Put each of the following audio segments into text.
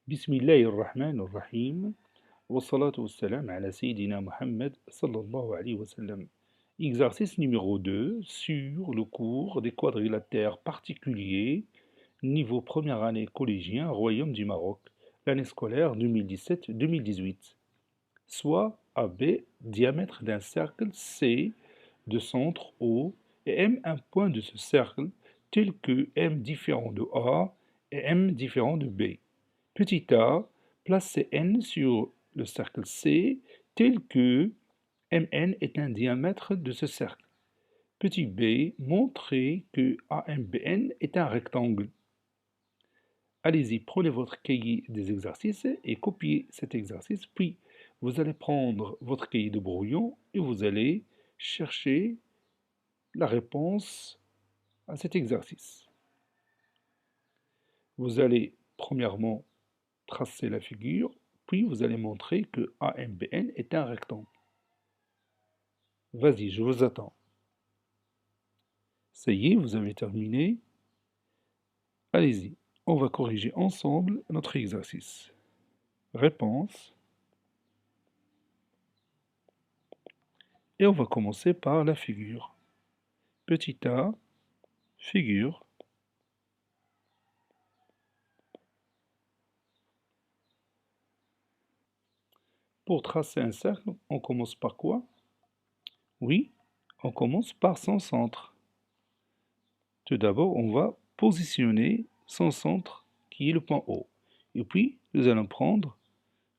بسم الله الرحمن الرحيم والصلاة والسلام على سيدنا Mohammed sallallahu alayhi wa sallam. Exercice numéro 2 sur le cours des quadrilatères particuliers, niveau première année collégien, Royaume du Maroc, l'année scolaire 2017-2018. Soit AB, diamètre d'un cercle C de centre O et M un point de ce cercle tel que M différent de A et M différent de B. Petit a, placez n sur le cercle C tel que Mn est un diamètre de ce cercle. Petit b, montrez que AMBN est un rectangle. Allez-y, prenez votre cahier des exercices et copiez cet exercice, puis vous allez prendre votre cahier de brouillon et vous allez chercher la réponse à cet exercice. Vous allez premièrement tracer la figure, puis vous allez montrer que AMBN est un rectangle. Vas-y, je vous attends. Ça y est, vous avez terminé. Allez-y, on va corriger ensemble notre exercice. Réponse. Et on va commencer par la figure. Petit a, figure. Pour tracer un cercle, on commence par quoi? Oui, on commence par son centre. Tout d'abord, on va positionner son centre qui est le point O. Et puis, nous allons prendre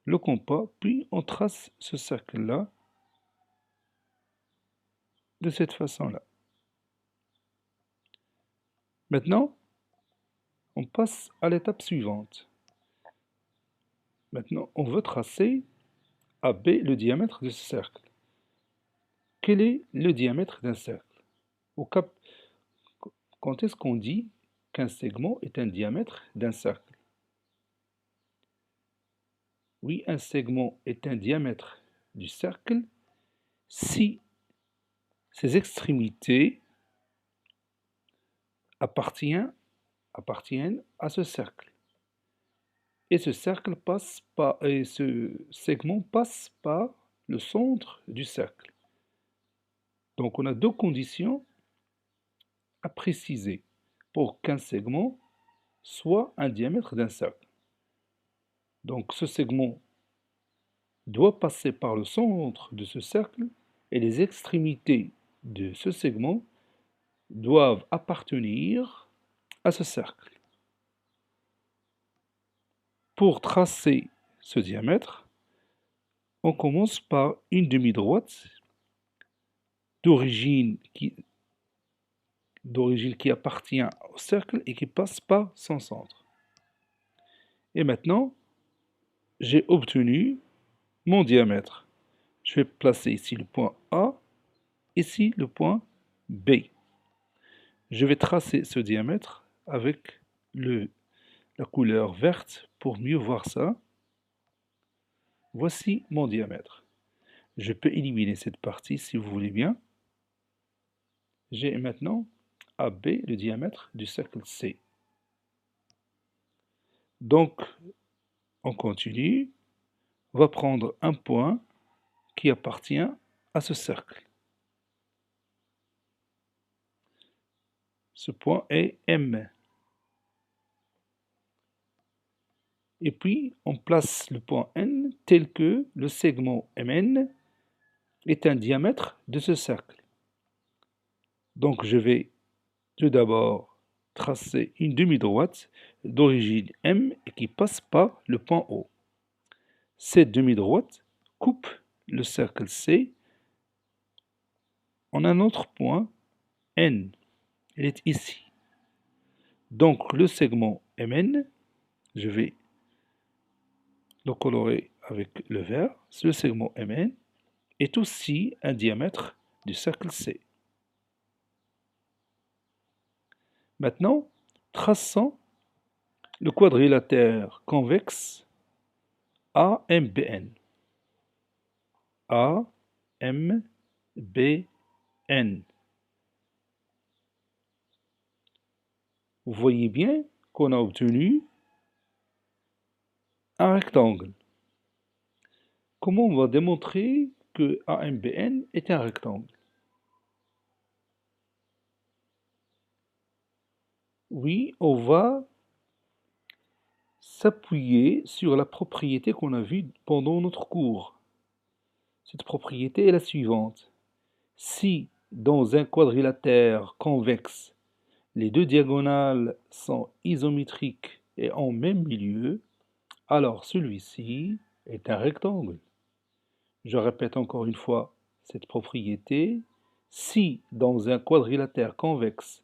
le compas, puis on trace ce cercle-là de cette façon-là. Maintenant, on passe à l'étape suivante. Maintenant, on veut tracer AB le diamètre de ce cercle. Quel est le diamètre d'un cercle? Quand est-ce qu'on dit qu'un segment est un diamètre d'un cercle? Oui, un segment est un diamètre du cercle si ses extrémités appartiennent à ce cercle. Et ce segment passe par le centre du cercle. Donc on a deux conditions à préciser pour qu'un segment soit un diamètre d'un cercle. Donc ce segment doit passer par le centre de ce cercle et les extrémités de ce segment doivent appartenir à ce cercle. Pour tracer ce diamètre, on commence par une demi-droite d'origine qui appartient au cercle et qui passe par son centre. Et maintenant, j'ai obtenu mon diamètre. Je vais placer ici le point A, ici le point B. Je vais tracer ce diamètre avec la couleur verte pour mieux voir ça. Voici mon diamètre. Je peux éliminer cette partie si vous voulez bien. J'ai maintenant AB, le diamètre du cercle C. Donc, on continue. On va prendre un point qui appartient à ce cercle. Ce point est M. Et puis, on place le point N tel que le segment MN est un diamètre de ce cercle. Donc, je vais tout d'abord tracer une demi-droite d'origine M et qui passe par le point O. Cette demi-droite coupe le cercle C en un autre point N. Elle est ici. Donc, le segment MN, je vais le colorer avec le vert. Ce segment MN est aussi un diamètre du cercle C. Maintenant, traçons le quadrilatère convexe AMBN. AMBN. Vous voyez bien qu'on a obtenu Un rectangle. Comment on va démontrer que AMBN est un rectangle? Oui, on va s'appuyer sur la propriété qu'on a vue pendant notre cours. Cette propriété est la suivante. Si dans un quadrilatère convexe, les deux diagonales sont isométriques et en même milieu, alors celui-ci est un rectangle. Je répète encore une fois cette propriété. Si dans un quadrilatère convexe,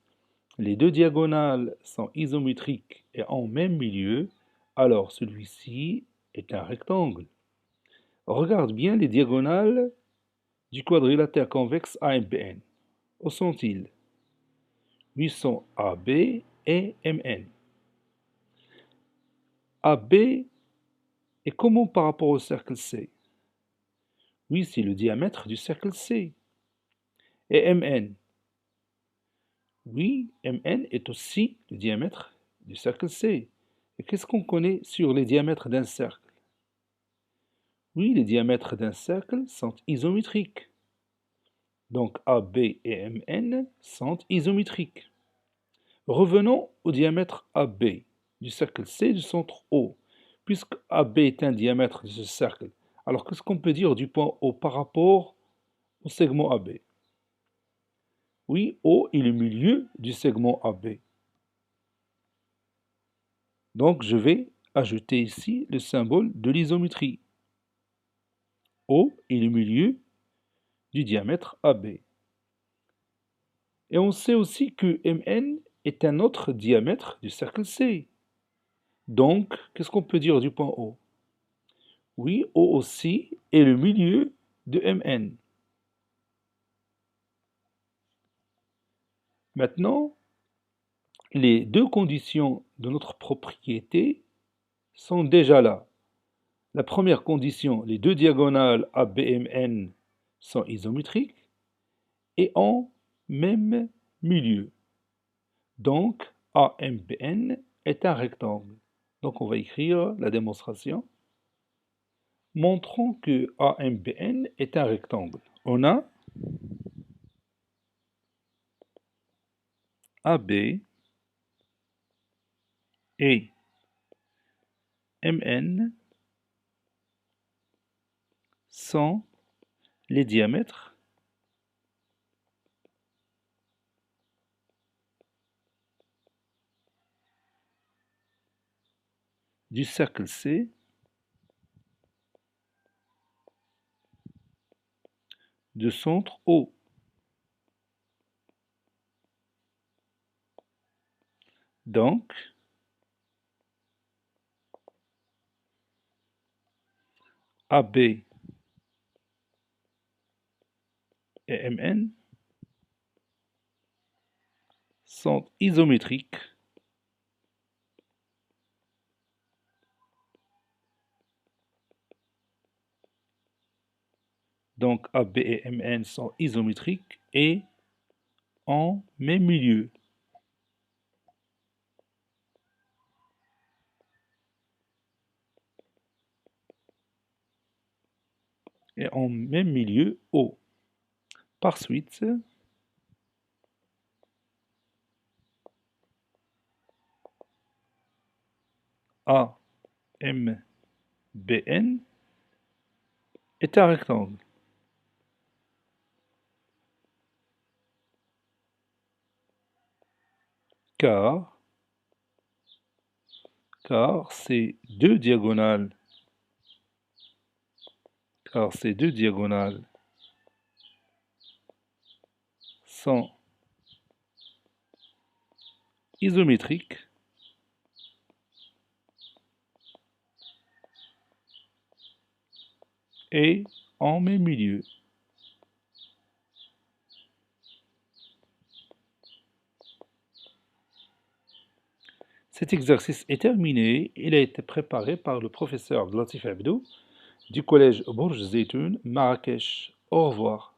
les deux diagonales sont isométriques et en même milieu, alors celui-ci est un rectangle. Regarde bien les diagonales du quadrilatère convexe AMBN. Où sont-ils? Ils sont AB et MN. AB est comment par rapport au cercle C? Oui, c'est le diamètre du cercle C. Et MN? Oui, MN est aussi le diamètre du cercle C. Et qu'est-ce qu'on connaît sur les diamètres d'un cercle? Oui, les diamètres d'un cercle sont isométriques. Donc AB et MN sont isométriques. Revenons au diamètre AB du cercle C du centre O. Puisque AB est un diamètre de ce cercle, alors qu'est-ce qu'on peut dire du point O par rapport au segment AB? Oui, O est le milieu du segment AB. Donc je vais ajouter ici le symbole de l'isométrie. O est le milieu du diamètre AB. Et on sait aussi que MN est un autre diamètre du cercle C. Donc, qu'est-ce qu'on peut dire du point O? Oui, O aussi est le milieu de MN. Maintenant, les deux conditions de notre propriété sont déjà là. La première condition, les deux diagonales ABMN sont isométriques et en même milieu. Donc, AMBN est un rectangle. Donc, on va écrire la démonstration. Montrons que AMBN est un rectangle. On a AB et MN sont les diamètres du cercle C de centre O. Donc, AB et MN sont isométriques. Donc AB et MN sont isométriques et en même milieu. Et en même milieu O. Par suite, AMBN est un rectangle. Car ces deux diagonales, sont isométriques et en même milieu. Cet exercice est terminé. Il a été préparé par le professeur Latif Abdou du collège Bourj Zeytoun, Marrakech. Au revoir.